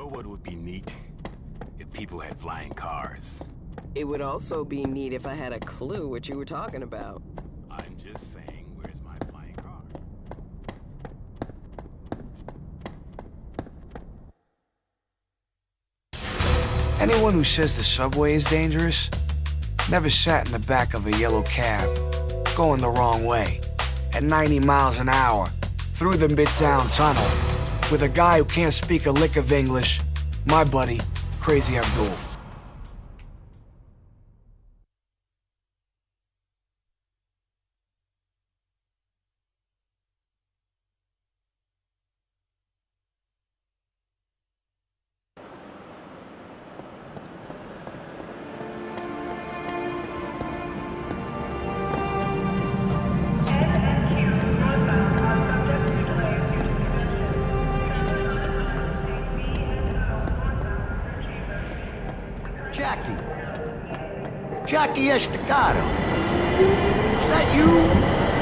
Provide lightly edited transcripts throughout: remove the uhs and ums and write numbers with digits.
know what would be neat? If people had flying cars. It would also be neat if I had a clue what you were talking about. I'm just saying, where's my flying car? Anyone who says the subway is dangerous never sat in the back of a yellow cab, going the wrong way, at 90 miles an hour, through the Midtown Tunnel, with a guy who can't speak a lick of English, my buddy, Crazy Abdul. Jackie Estacado. Is that you?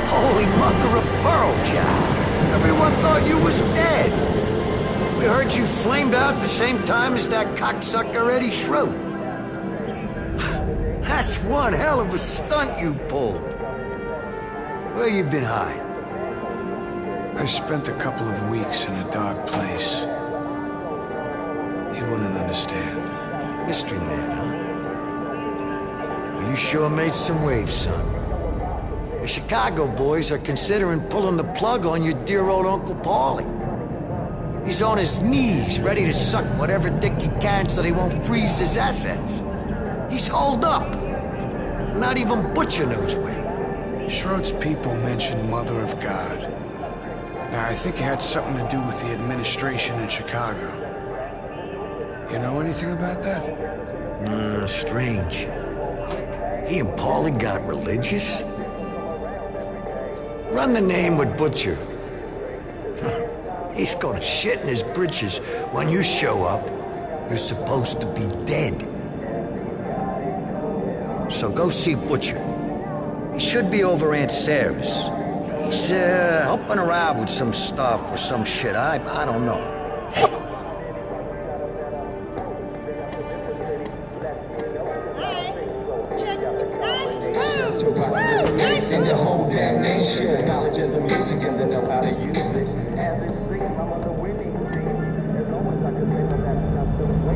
Holy mother of pearl, Jackie. Everyone thought you was dead. We heard you flamed out the same time as that cocksucker Eddie Schroeder. That's one hell of a stunt you pulled. Where you been hiding? I spent a couple of weeks in a dark place. He wouldn't understand. Mystery man, huh? Well, you sure made some waves, son. The Chicago boys are considering pulling the plug on your dear old Uncle Paulie. He's on his knees, ready to suck whatever dick he can so they won't freeze his assets. He's holed up. Not even Butcher knows where. Schroed's people mentioned Mother of God. Now, I think it had something to do with the administration in Chicago. You know anything about that? Strange. He and Paulie got religious? Run the name with Butcher. He's gonna shit in his britches when you show up. You're supposed to be dead. So go see Butcher. He should be over Aunt Sarah's. He's helping her out with some stuff or some shit. I don't know. In the whole damn nation, knowledge of the music and they know how to use it. As they sing, I'm on the winning team. As always, I could live on that stuff to the way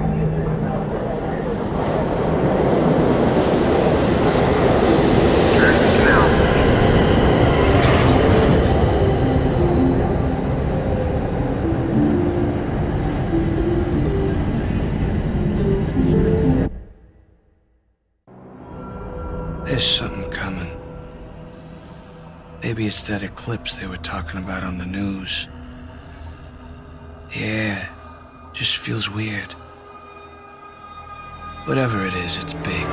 There's something coming. Maybe it's that eclipse they were talking about on the news. Yeah, just feels weird. Whatever it is, it's big.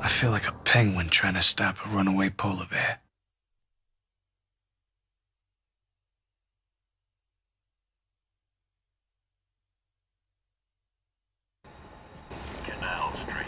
I feel like a penguin trying to stop a runaway polar bear. Canal Street.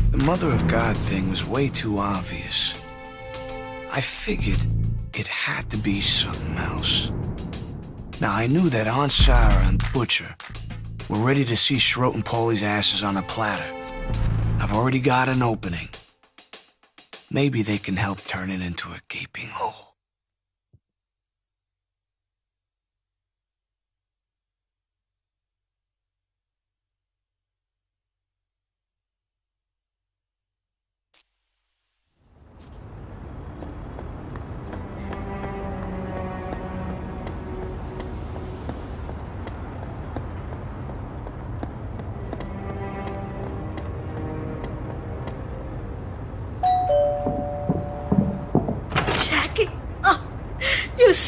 The Mother of God thing was way too obvious. I figured it had to be something else. Now, I knew that Aunt Sarah and Butcher were ready to see Schroed and Paulie's asses on a platter. I've already got an opening. Maybe they can help turn it into a gaping hole.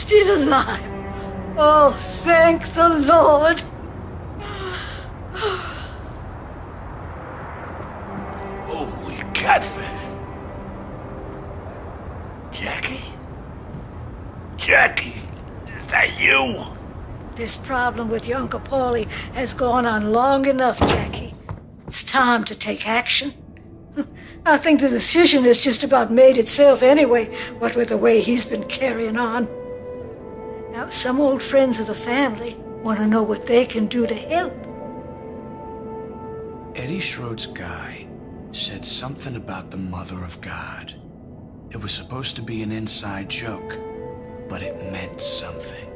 still alive. Oh, thank the Lord. Holy catfish. Jackie? Jackie, is that you? This problem with your Uncle Paulie has gone on long enough, Jackie. It's time to take action. I think the decision has just about made itself anyway, what with the way he's been carrying on. Now, some old friends of the family want to know what they can do to help. Eddie Schroed's guy said something about the Mother of God. It was supposed to be an inside joke, but it meant something.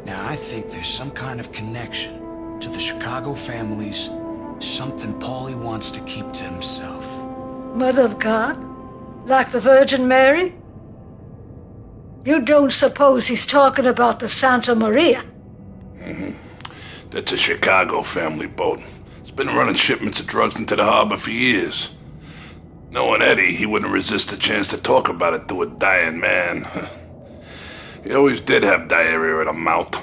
Now, I think there's some kind of connection to the Chicago families, something Paulie wants to keep to himself. Mother of God? Like the Virgin Mary? You don't suppose he's talking about the Santa Maria? That's a Chicago family boat. It's been running shipments of drugs into the harbor for years. Knowing Eddie, he wouldn't resist a chance to talk about it to a dying man. He always did have diarrhea in the mouth,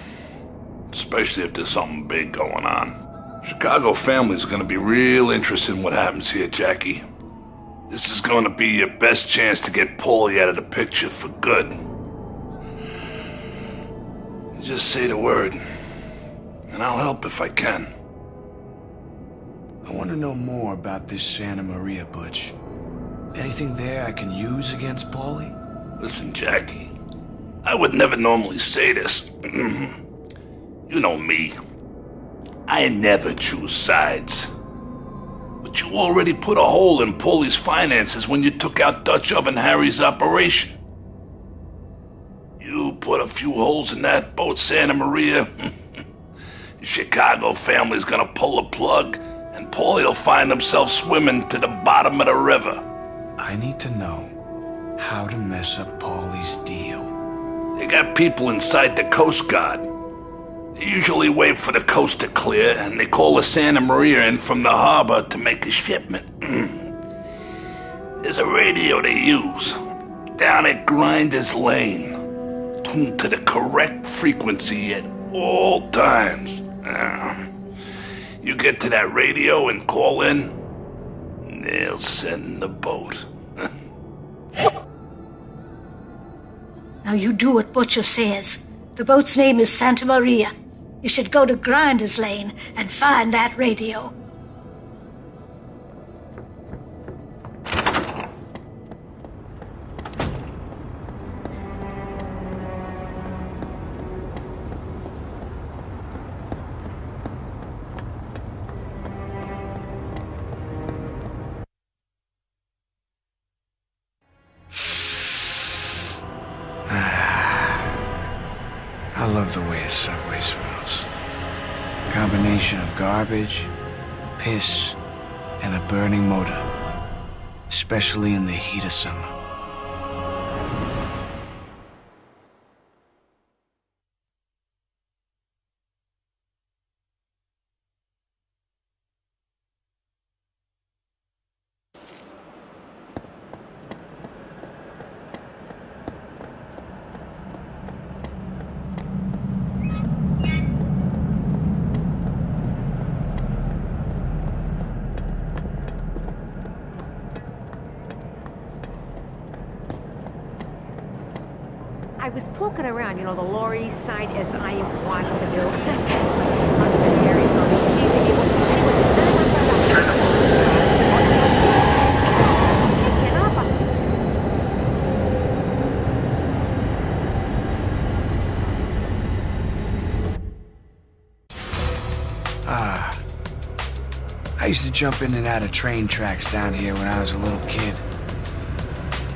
especially if there's something big going on. Chicago family's gonna be real interested in what happens here, Jackie. This is gonna be your best chance to get Paulie out of the picture for good. You just say the word, and I'll help if I can. I want to know more about this Santa Maria, Butch. Anything there I can use against Paulie? Listen, Jackie, I would never normally say this. You know me. I never choose sides. But you already put a hole in Paulie's finances when you took out Dutch Oven Harry's operation. You put a few holes in that boat, Santa Maria. The Chicago family's gonna pull the plug, and Paulie'll find himself swimming to the bottom of the river. I need to know how to mess up Paulie's deal. They got people inside the Coast Guard. They usually wait for the coast to clear, and they call the Santa Maria in from the harbor to make a shipment. There's a radio they use down at Grinder's Lane, tuned to the correct frequency at all times. You get to that radio and call in, they'll send the boat. Now you do what Butcher says. The boat's name is Santa Maria. You should go to Grinder's Lane and find that radio. I love the way a subway smells. Combination of garbage, piss, and a burning motor. Especially in the heat of summer. I was poking around, the Lower East Side as I want to do. That's what my husband Harry's always teasing me. I used to jump in and out of train tracks down here when I was a little kid.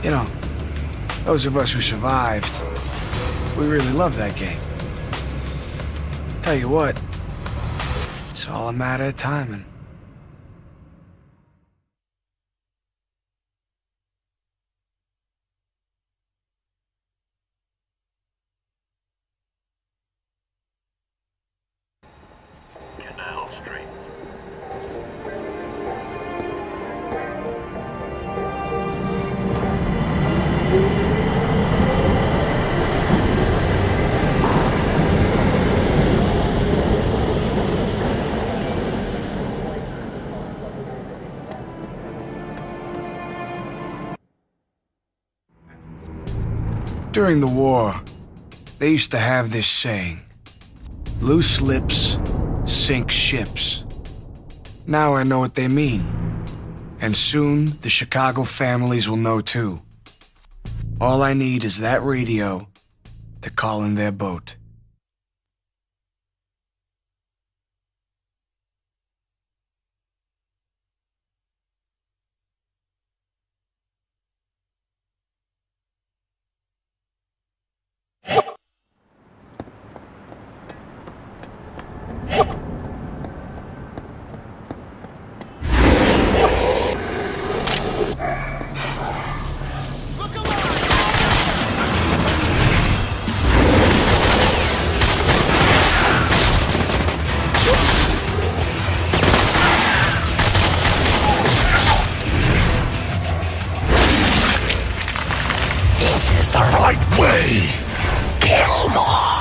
You know, those of us who survived, we really loved that game. Tell you what, it's all a matter of timing. Canal Street. During the war, they used to have this saying, loose lips sink ships. Now I know what they mean. And soon, the Chicago families will know too. All I need is that radio to call in their boat. The right way. Kill more.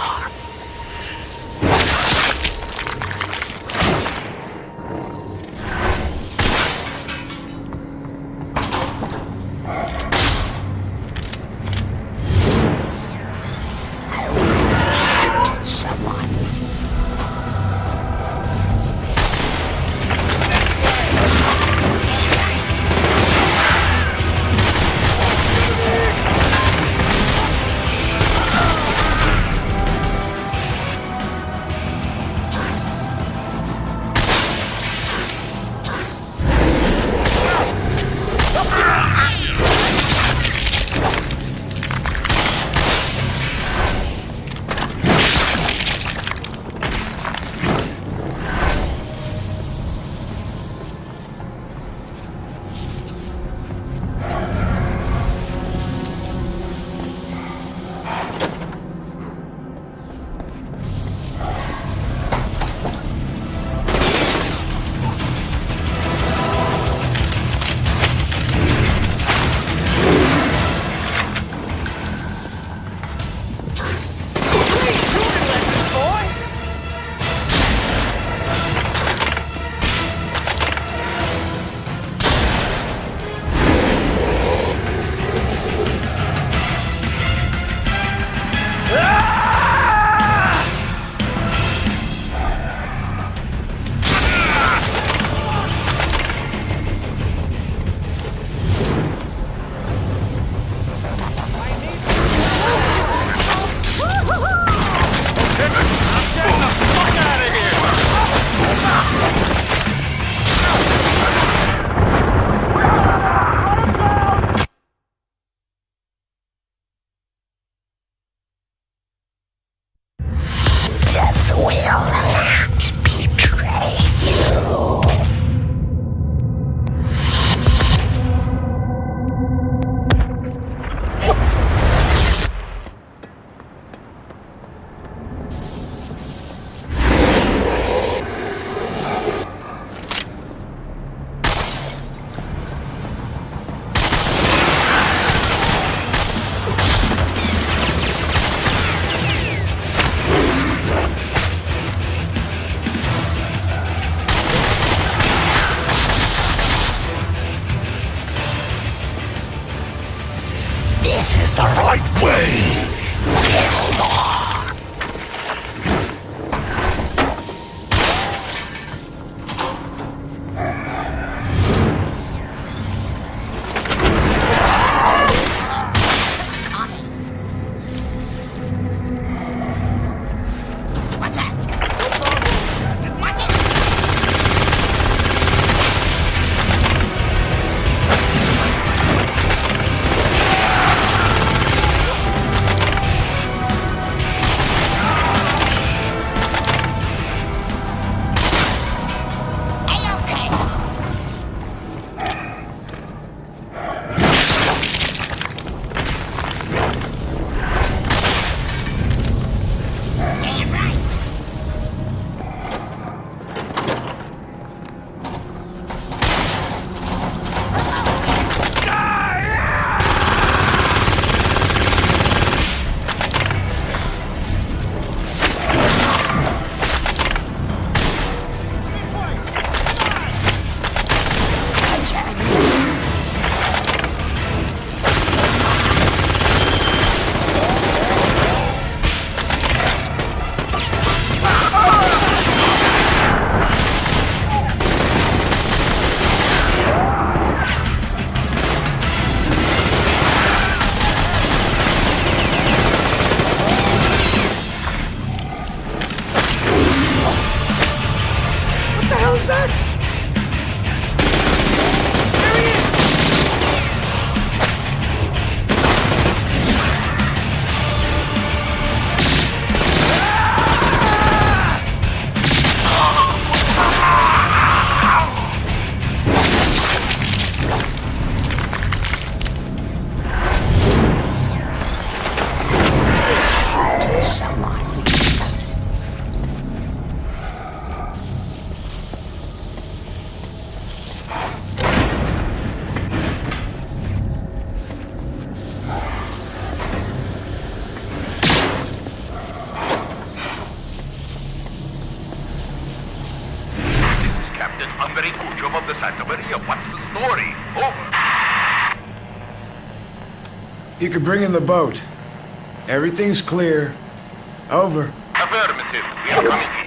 was that? There he is! Of the Santa Maria. What's the story? Over. You can bring in the boat. Everything's clear. Over. Affirmative. We are coming in.